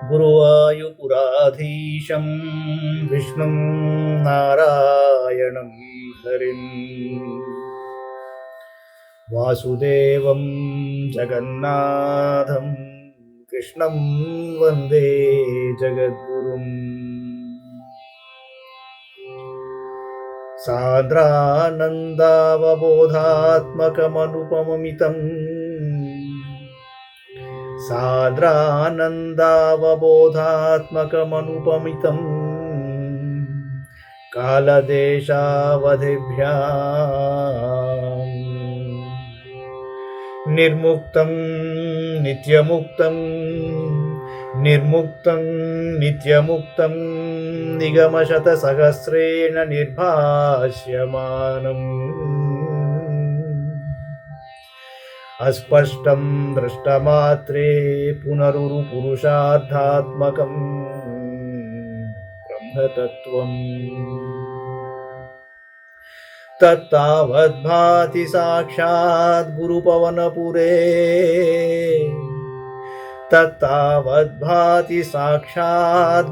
गुरुवायुपुराधीशं विष्णुं नारायणं हरिं वासुदेवं जगन्नाथं कृष्णं वन्दे जगद्गुरुम् सान्द्रानन्दावबोधात्मकमनुपमितं कालदेशावधिभ्यां निर्मुक्तं नित्यमुक्तं निगमशतसहस्रेण निर्भाष्यमानम् अस्पष्टं दृष्टमात्रे पुनरुरुपुरुषार्थात्मकं ब्रह्मतत्त्वम् तत्तावद्भाति साक्षात्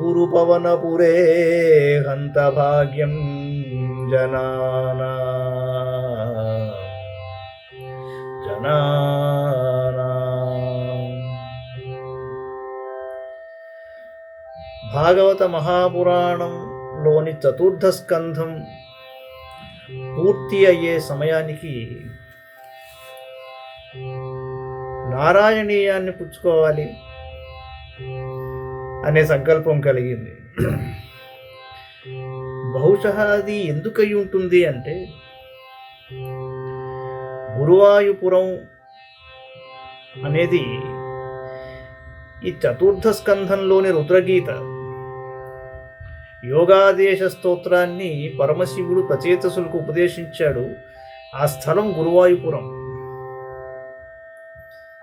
गुरुपवनपुरे हन्तभाग्यं భాగవత మహాపురాణంలోని చతుర్థ స్కంధం పూర్తి అయ్యే సమయానికి నారాయణీయాన్ని పుచ్చుకోవాలి అనే సంకల్పం కలిగింది. బహుశా అది ఎందుకై ఉంటుంది అంటే, గురువాయుపురం అనేది ఈ చతుర్థ స్కంధంలోని రుద్రగీత యోగాదేశ స్తోత్రాన్ని పరమశివుడు ప్రచేతసులకు ఉపదేశించాడు. ఆ స్థలం గురువాయుపురం.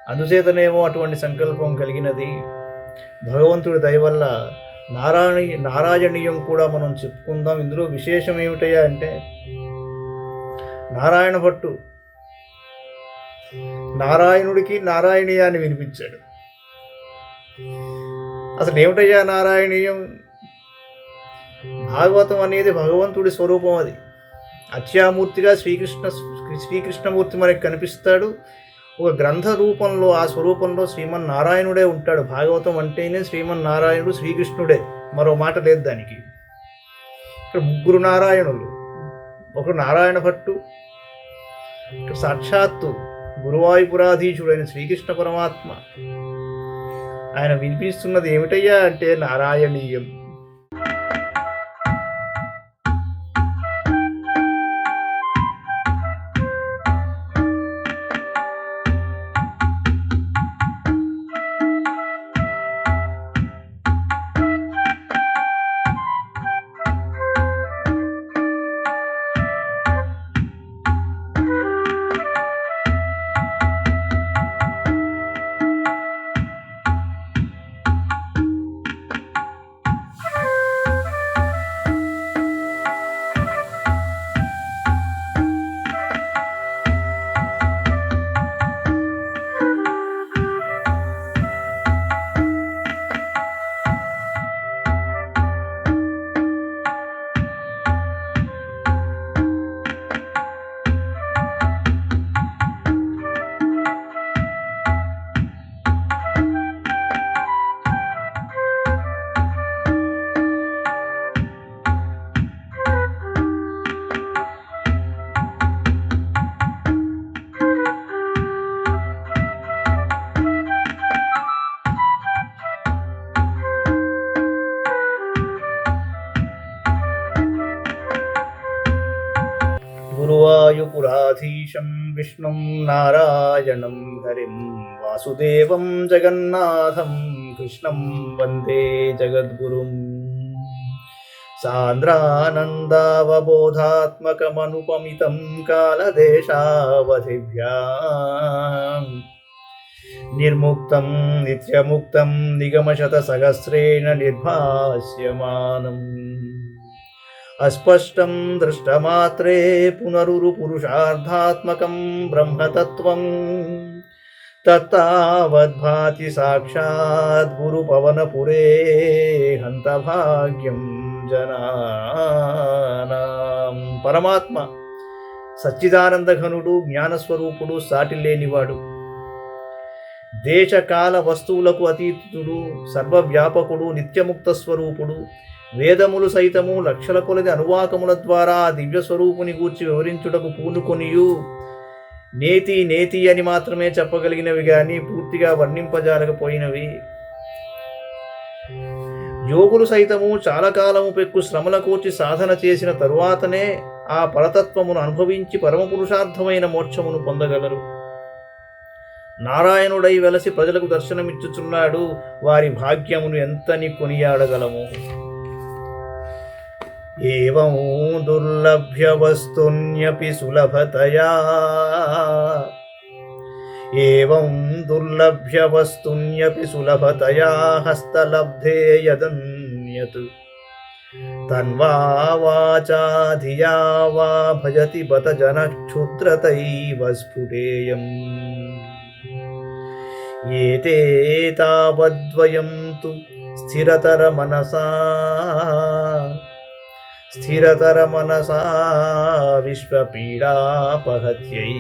అందుచేతనేమో అటువంటి సంకల్పం కలిగినది. భగవంతుడి దయ వల్ల నారాయణీయం కూడా మనం చెప్పుకుందాం. ఇందులో విశేషం ఏమిటయ్యా అంటే, నారాయణ భట్టు నారాయణుడికి నారాయణీయాన్ని వినిపించాడు. అసలు ఏమిటయ్యా నారాయణీయం? భాగవతం అనేది భగవంతుడి స్వరూపం. అది అత్యామూర్తిగా శ్రీకృష్ణమూర్తి మనకి కనిపిస్తాడు. ఒక గ్రంథ రూపంలో, ఆ స్వరూపంలో శ్రీమన్నారాయణుడే ఉంటాడు. భాగవతం అంటేనే శ్రీమన్నారాయణుడు, శ్రీకృష్ణుడే, మరో మాట లేదు దానికి. ఇక్కడ ముగ్గురు నారాయణులు. ఒకరు నారాయణ భట్టు, సాక్షాత్తు గురువాయుపురాధీశుడైన శ్రీకృష్ణ పరమాత్మ. ఆయన వినిపిస్తున్నది ఏమిటయ్యా అంటే నారాయణీయం. గురువాయుపురాధీశం విష్ణుం నారాయణం హరిం వాసుదేవం జగన్నాథం కృష్ణం వందే జగద్గురుం సాంద్రానందావబోధాత్మకమనుపమితం కాలదేశావధిభ్యాం నిర్ముక్తం నిత్యముక్తం నిగమశతసహస్రేణ నిర్భాస్యమానం अस्पष्टं दृष्टमात्रे पुनरुरुपुरुषार्थात्मकं ब्रह्मतत्त्वं తత్తావద్భాతి సాక్షాత్ గురు పవనపురే హంతభాగ్యం జనానాం. పరమాత్మ సచ్చిదానంద ఘనుడు, జ్ఞానస్వరూపుడు, సాటి లేనివాడు, దేశకాల వస్తువులకు అతీతుడు, సర్వవ్యాపకుడు, నిత్యముక్త స్వరూపుడు. వేదములు సైతము లక్షల కొలది అనువాకముల ద్వారా ఆ దివ్య స్వరూపుని గూర్చి వివరించుటకు పూనుకొనియు నేతి నేతి అని మాత్రమే చెప్పగలిగినవి గాని పూర్తిగా వర్ణింపజాలకపోయినవి. యోగులు సైతము చాలా కాలము పెక్కు శ్రమల కూర్చి సాధన చేసిన తరువాతనే ఆ పరతత్వమును అనుభవించి పరమపురుషార్థమైన మోక్షమును పొందగలరు. నారాయణుడై వెలసి ప్రజలకు దర్శనమిచ్చుచున్నాడు. వారి భాగ్యమును ఎంతని కొనియాడగలము. ఏవం దుర్లభ్య వస్తున్యపి సులభతయా, ఏవం దుర్లభ్య వస్తున్యపి సులభతయా హస్తలబ్ధే యదన్యత్ తన్వా వాచా ధియా వా భజతి బత జనక్షుద్రతైవ స్ఫుటేయం. ఏతే తావద్వయం తు స్థిరతర మనసా విశ్వపీడాపహత్యై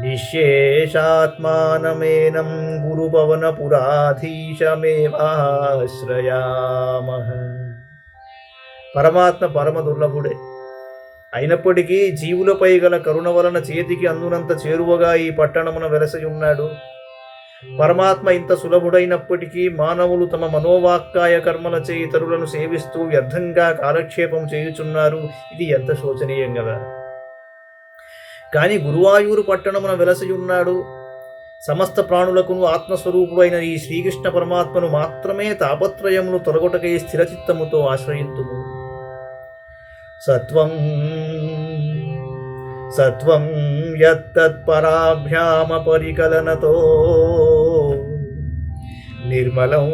నిశ్శేషాత్మానమేనం గురుభవనపురాధీశమేవాశ్రయామః. పరమాత్మ పరమ దుర్లభుడే అయినప్పటికీ జీవులపై గల కరుణ వలన చేతికి అందునంత చేరువగా ఈ పట్టణమున వెలసి ఉన్నాడు. పరమాత్మ ఇంత సులభుడైనప్పటికీ మానవులు తమ మనోవాక్కాయ కర్మలచే ఇతరులను సేవిస్తూ వ్యర్థంగా కాలక్షేపం చేయుచున్నారు. ఇది ఎంత శోచనీయం కదా. కానీ గురువాయూరు పట్టణమున వెలసి ఉన్నాడు. సమస్త ప్రాణులకును ఆత్మస్వరూపుడైన ఈ శ్రీకృష్ణ పరమాత్మను మాత్రమే తాపత్రయములు తొలగొటకై స్థిరచిత్తముతో ఆశ్రయింతుము. సత్వం యత్తత్పరాభ్యామపరికలనతో నిర్మలం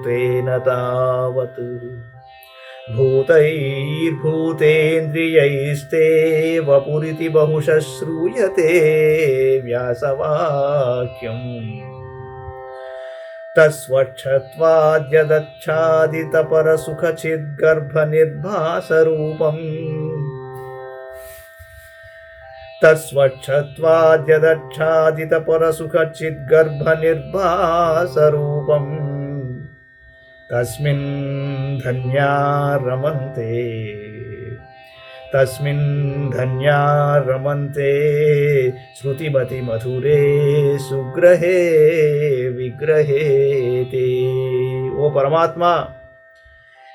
తేన తావత్ భూతైర్భూతేంద్రియైస్తే వపురితి బహుశః శ్రూయతే వ్యాసవాక్యం. తస్వక్షత్వాద్యదచ్ఛాదితపరసుఖచిద్గర్భనిర్భాసరూపం, తస్వక్షత్వాద్యదచ్ఛాదితపరసుఖచిద్గర్భనిర్భాసరూపం తస్మిన్ ధన్యా రమంతే శృతిమతి మధురే సుగ్రహే విగ్రహే తే. ఓ పరమాత్మ,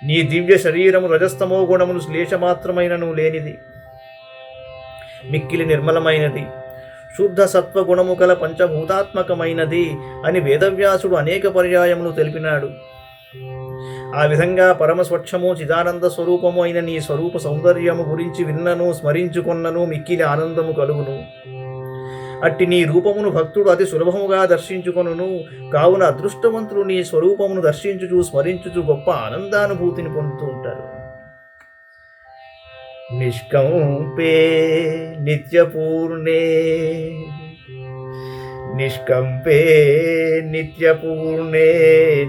నీ దివ్య శరీరము రజస్తమో గుణములు శ్లేషమాత్రమైనను లేనిది, మిక్కిలి నిర్మలమైనది, శుద్ధ సత్వగుణము కల పంచభూతాత్మకమైనది అని వేదవ్యాసుడు అనేక పర్యాయములు తెలిపినాడు. ఆ విధంగా పరమస్వచ్ఛము చిదానంద స్వరూపము అయిన నీ స్వరూప సౌందర్యము గురించి విన్నను, స్మరించుకొన్నను మిక్కిలి ఆనందము కలుగును. అట్టి నీ రూపమును భక్తుడు అతి సులభముగా దర్శించుకొనును. కావున అదృష్టవంతులు నీ స్వరూపమును దర్శించుచు స్మరించుచు గొప్ప ఆనందానుభూతిని పొందుతూ ఉంటారు. నిష్కంపే నిత్యపూర్ణే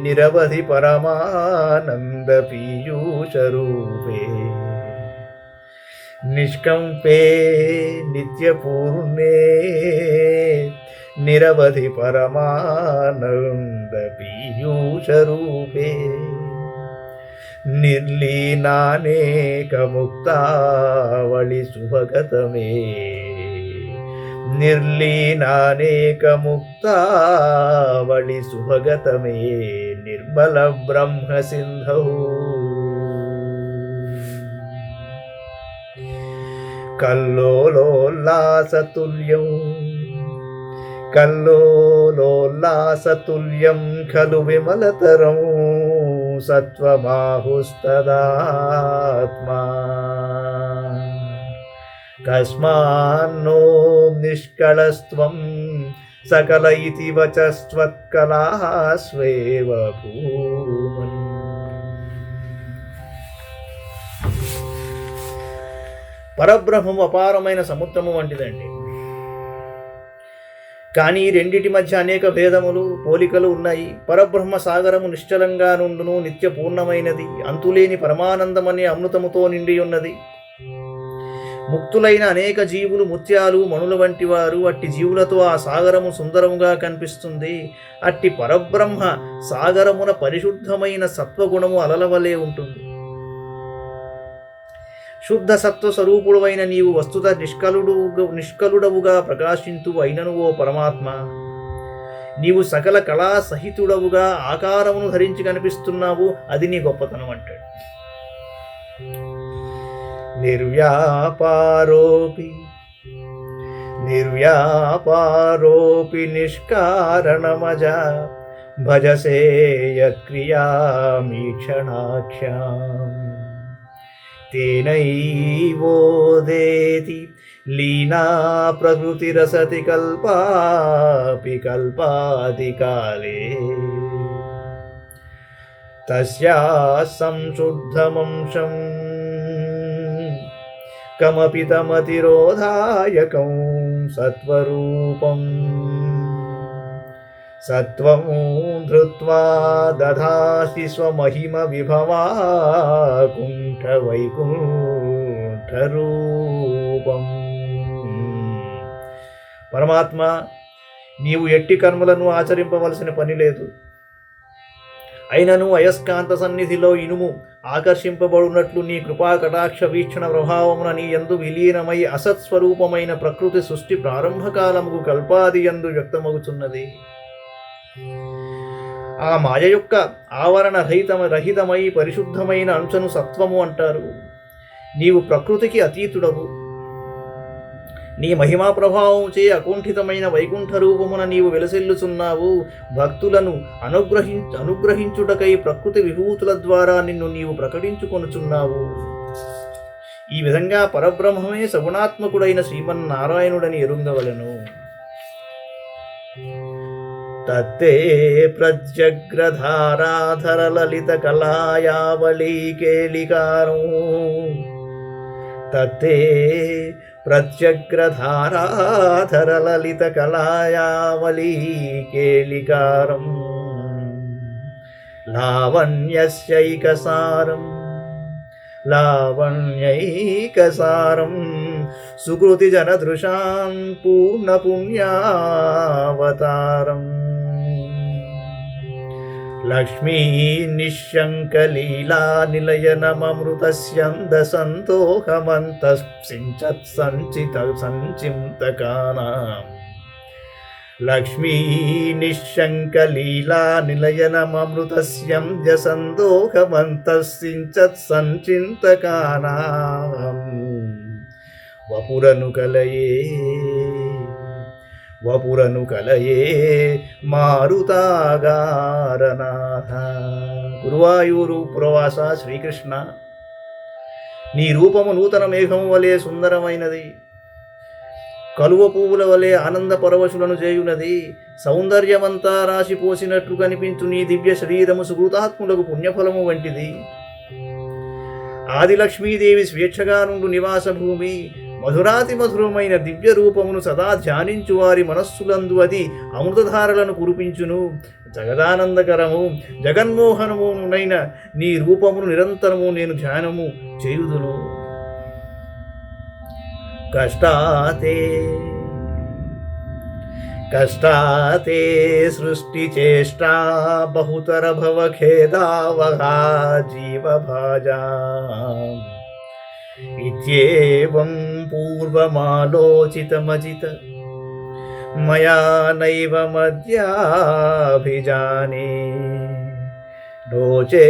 నిరవధి పరమానంద పీయూషరూపే. నిష్కంపే నిత్యపూర్ణే నిరవధి పరమానంద పీయూషరూపే. నిర్లీనానేకముక్తావళి శుభగతమే, నిర్లీనానేకముక్తావళి శుభగతమే నిర్మల బ్రహ్మ సింధౌ. కల్లోలాసతుల్యం ఖలు విమలతరం సత్వమాహుస్తదాత్మా. కస్మాన్నో నిష్కళస్త్వం సకల ఇతి వచస్త్వత్కలాస్వేవ భూమన్. పరబ్రహ్మము అపారమైన సముద్రము వంటిదండి. కానీ రెండిటి మధ్య అనేక భేదములు పోలికలు ఉన్నాయి. పరబ్రహ్మ సాగరము నిశ్చలంగా నుండును, నిత్య పూర్ణమైనది, అంతులేని పరమానందమనే అమృతముతో నిండి ఉన్నది. ముక్తులైన అనేక జీవులు ముత్యాలు మణుల వంటి వారు. అట్టి జీవులతో ఆ సాగరము సుందరముగా కనిపిస్తుంది. అట్టి పరబ్రహ్మ సాగరమున పరిశుద్ధమైన సత్వగుణము అలలవలే ఉంటుంది. శుద్ధ సత్వ స్వరూపుడువైన నీవు వస్తుత నిష్కలుడవుగా ప్రకాశింతు అయినను ఓ పరమాత్మ. నీవు సకల కళా సహితుడవుగా ఆకారమును ధరించి కనిపిస్తున్నావు. అది నీ గొప్పతనం అంటాడు. నిర్వ్యాపారోపి నిష్కారణమజ భజసేయ క్రియామీక్షణాఖ్యాం తేనైవోదేతి లీనా ప్రకృతిరసతి కల్పాపి కల్పాదికాలే తస్యా సంశుద్ధమంశం కమపి తమతిరోధాయకం సత్వరూపం సత్వం ధృత్వా దధాసి స్వమహిమ విభవాకుంఠ వైకుంఠ రూపం. పరమాత్మ, నీవు ఎట్టి కర్మలను ఆచరింపవలసిన పని లేదు. అయినను అయస్కాంత సన్నిధిలో ఇనుము ఆకర్షింపబడినట్లు నీ కృపా కటాక్ష వీక్షణ ప్రభావమున నీ యందు విలీనమై అసత్స్వరూపమైన ప్రకృతి సృష్టి ప్రారంభకాలముకు కల్పాది యందు వ్యక్తమగుచున్నది. ఆ మాయ యొక్క ఆవరణ రహితమై పరిశుద్ధమైన అంశను సత్వము అంటారు. నీవు ప్రకృతికి అతీతుడవు. నీ మహిమా ప్రభావముచే అకుంఠితమైన వైకుంఠ రూపమున నీవు వెలసిల్లుచున్నావు. భక్తులను అనుగ్రహించుటకై ప్రకృతి విభూతుల ద్వారా నిన్ను నీవు ప్రకటించుకొనుచున్నావు. ఈ విధంగా పరబ్రహ్మమే సగుణాత్మకుడైన శ్రీమన్నారాయణుడని ఎరుంగవలెను. తత్తే ప్రజ్ఞగ్రధారాధర లలిత కళాయావళీ కేళికారం తత్తే ప్రత్యగ్రధారాధర లలిత కళాయావళీ కేళికారం లావణ్యైకసారం సుకృతి జనదృశాం పూర్ణ పుణ్యావతారం లక్ష్మీ నిశంకలీలా నిలయనమృతస్యంద సంతోహమంతః సంచింతకానాం లక్ష్మీ నిశంకలీలా నిలయనమృతస్యంద సంతోహమంతః సంచింతకానాం వపురను కలయే మారుతాగారనాథ. గురువాయూరు పురవాస శ్రీకృష్ణ, నీ రూపము నూతన మేఘము వలె సుందరమైనది. కలువ పువ్వుల వలె ఆనంద పరవశులను చేయునది. సౌందర్యమంతా రాశిపోసినట్లు కనిపించు నీ దివ్య శరీరము సుకృతాత్ములకు పుణ్యఫలము వంటిది. ఆదిలక్ష్మీదేవి స్వేచ్ఛగా నుండు నివాస భూమి. మధురాతి మధురమైన దివ్య రూపమును సదా ధ్యానించు వారి మనస్సులందు అది అమృతధారలను కురిపించును. జగదానందకరము జగన్మోహనమునైన నీ రూపమును నిరంతరము నేను ధ్యానము చేయుదును. కష్టాతే సృష్టి చేష్టా బహుతర భవఖేదావహా జీవభాజా ఇత్యేవం పూర్వమాలోచితమజిత మయా నైవ మధ్యాభిజానే రోచే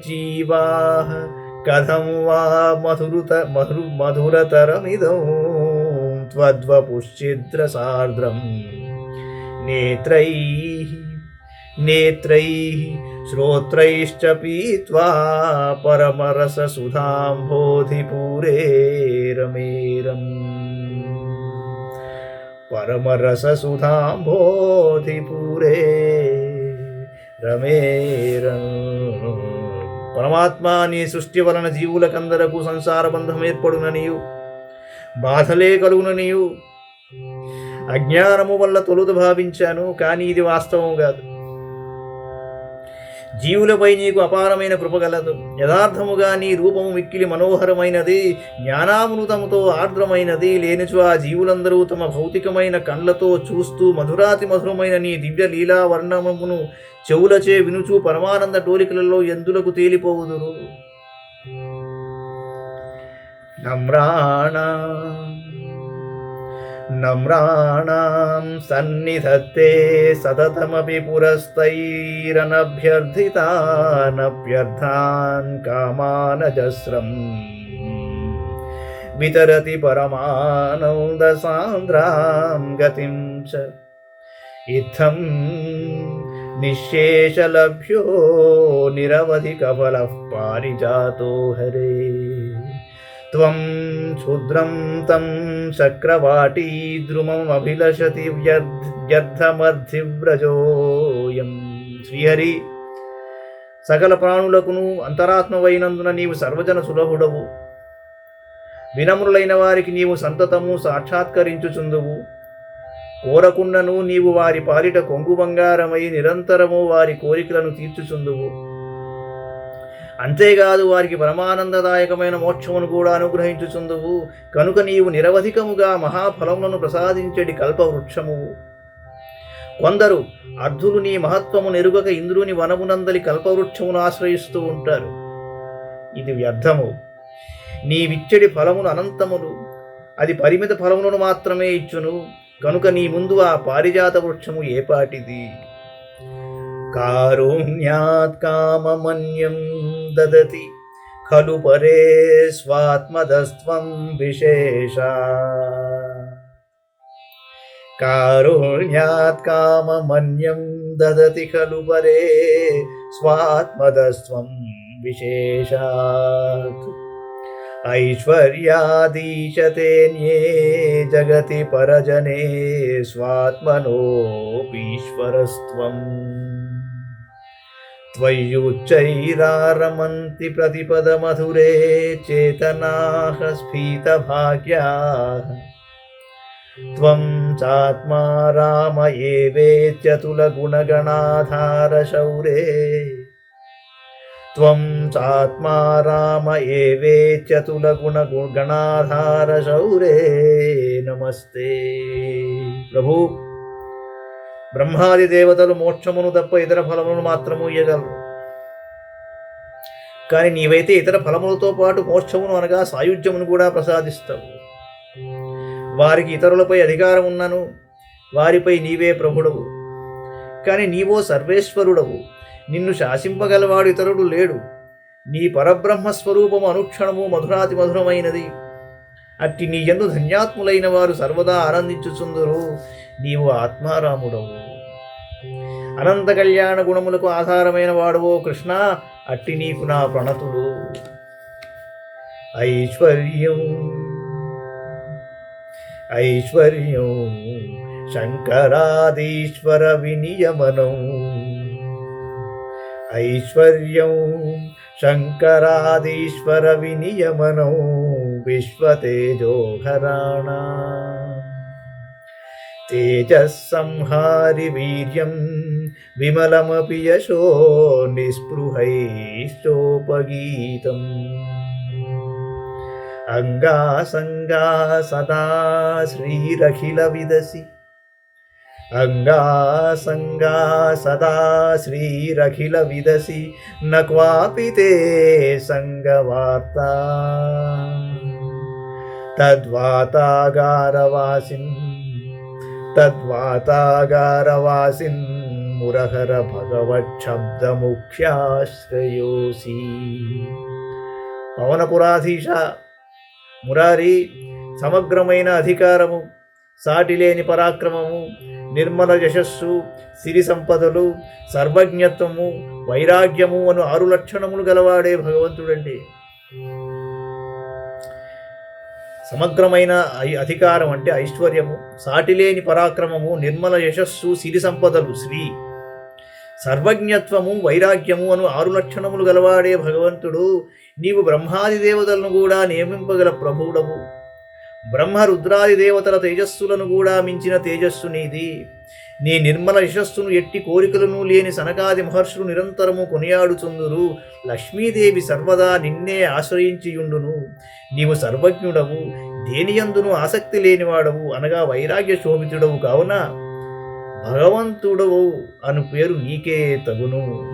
జీవాః కథం వా మధురతరమిదం త్వద్వపుశ్చిద్రసార్ద్రం నేత్రైః శ్రోత్రైశ్చ పీత్వా పరమరససుధాంబోధిపూరే రమేరం పరమరససుధాంబోధిపూరే రమేరం. పరమాత్మ, నీ సృష్టి వలన జీవులకందరకు సంసార బంధం ఏర్పడుననియు బాధలే కలుగుననియు అజ్ఞానము వల్ల తొలుత భావించాను, కానీ ఇది వాస్తవం కాదు. జీవులపై నీకు అపారమైన కృపగలదు. యథార్థముగా నీ రూపము మిక్కిలి మనోహరమైనది, జ్ఞానామృతముతో ఆర్ద్రమైనది. లేనిచో ఆ జీవులందరూ తమ భౌతికమైన కండ్లతో చూస్తూ మధురాతి మధురమైన నీ దివ్య లీలా వర్ణమును చెవులచే వినుచూ పరమానంద టోలికలలో ఎందులకు తేలిపోవుదురు. నమ్రాణాం సన్నిధత్తే సతతమపి పురస్తైరనభ్యర్థితానభ్యర్థాన్ కామానజస్రం వితరతి పరమానందసాంద్రాం గతిం చ ఇత్థం నిశ్శేషలభ్యో నిరవధికఫలః పారిజాతో హరే. త్వం క్షుద్రం తం చక్రవాటీద్రుమమభిలషతి వ్యర్థమర్థివ్రజోయం. శ్రీహరి, సకల ప్రాణులకును అంతరాత్మవైనందున నీవు సర్వజన సులభుడవు. వినమ్రులైన వారికి నీవు సంతతము సాక్షాత్కరించుచుందువు. కోరకుండను నీవు వారి పాలిట కొంగు బంగారమై నిరంతరము వారి కోరికలను తీర్చుచుందువు. అంతేకాదు వారికి పరమానందదాయకమైన మోక్షమును కూడా అనుగ్రహించుచుందువు. కనుక నీవు నిరవధికముగా మహాఫలములను ప్రసాదించడి కల్పవృక్షమువు. కొందరు అర్ధులు నీ మహత్వము నెరుగక ఇంద్రుని వనమునందలి కల్పవృక్షమును ఆశ్రయిస్తూ ఉంటారు. ఇది వ్యర్థము. నీవిచ్చడి ఫలములు అనంతములు, అది పరిమిత ఫలములను మాత్రమే ఇచ్చును. కనుక నీ ముందు ఆ పారిజాత వృక్షము ఏపాటిది. కారుణ్యాత్ కామమన్యం దదతి ఖలు పరే స్వాత్మదస్త్వం విశేష. కారుణ్యాత్ కామమన్యం దదతి ఖలు పరే స్వాత్మదస్త్వం విశేషాత్. ఐశ్వర్యాదీశతేన్యే జగతి పరజనే స్వాత్మనోపీశ్వరస్త్వం. త్వయ్యుచ్చైరారమంతి ప్రతిపదమధురే చేతనాః స్ఫీతభాగ్యాః. త్వం చాత్మా రామ ఏవేత్యతులగుణగణాధారశౌరే. త్వం చాత్మా రామ ఏవేత్యతులగుణగణాధారశౌరే. నమస్తే. ప్రభు, బ్రహ్మాది దేవతలు మోక్షమును తప్ప ఇతర ఫలములను మాత్రము ఇయ్యగలరు. కానీ నీవైతే ఇతర ఫలములతో పాటు మోక్షమును అనగా సాయుధ్యమును కూడా ప్రసాదిస్తావు. వారికి ఇతరులపై అధికారం ఉన్నను వారిపై నీవే ప్రభుడవు. కానీ నీవో సర్వేశ్వరుడవు. నిన్ను శాసింపగలవాడు ఇతరుడు లేడు. నీ పరబ్రహ్మస్వరూపము అనుక్షణము మధురాతి మధురమైనది. అట్టి నీ యందు ధన్యాత్ములైన వారు సర్వదా ఆనందించుచుందురు. నీవు ఆత్మారాముడవు. అనంత కళ్యాణ గుణములకు ఆధారమైన వాడువో కృష్ణ. అట్టి నీకు నా ప్రణతులు. ఐశ్వర్యం శంకరాదీశ్వర వినియమనం. ఐశ్వర్యం శంకరాదీశ్వర వినియమనం విశ్వతేజోహరాణ. తేజస్సంహారి వీర్యం విమలమపి యశో నిస్పృహైశ్చోపగీతం. అంగాసంగా సదా శ్రీరఖిల విదసి. అంగాసంగా సదా శ్రీరఖిల విదసి న క్వాపి తే సంగవార్తా. తద్వాతాగారవాసిన్ మురహర భగవచ్చబ్దముఖ్యాశ్రయోసి. పవనపురాధీశ మురారి, సమగ్రమైన అధికారము, సాటిలేని పరాక్రమము, నిర్మల యశస్సు, సిరి సంపదలు, సర్వజ్ఞత్వము, వైరాగ్యము అను 6 లక్షణములు గలవాడే భగవంతుడండి. సమగ్రమైన అధికారం అంటే ఐశ్వర్యము, సాటిలేని పరాక్రమము, నిర్మల యశస్సు, సిరి సంపదలు శ్రీ, సర్వజ్ఞత్వము, వైరాగ్యము అను 6 లక్షణములు గలవాడే భగవంతుడు. నీవు బ్రహ్మాది దేవతలను కూడా నియమింపగల ప్రభువుడవు. బ్రహ్మ రుద్రాది దేవతల తేజస్సులను కూడా మించిన తేజస్సు నీది. నీ నిర్మల యశస్సును ఎట్టి కోరికలను లేని సనకాది మహర్షులు నిరంతరము కొనియాడుచుందురు. లక్ష్మీదేవి సర్వదా నిన్నే ఆశ్రయించియుండును. నీవు సర్వజ్ఞుడవు, దేనియందును ఆసక్తి లేనివాడవు, అనగా వైరాగ్య శోభితుడవు కావున భగవంతుడవు అను పేరు నీకే తగును.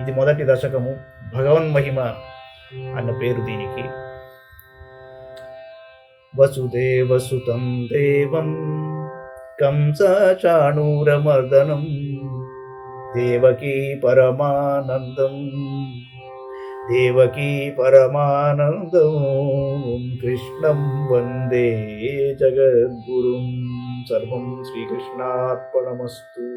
ఇది మొదటి దశకము. భగవన్మహిమ అన్న పేరు దీనికి. వసుదేవసుతం దేవం కంసచాణూరమర్దనం దేవకీ పరమానందం కృష్ణం వందే జగద్గురుం. సర్వం శ్రీకృష్ణార్పణమస్తు.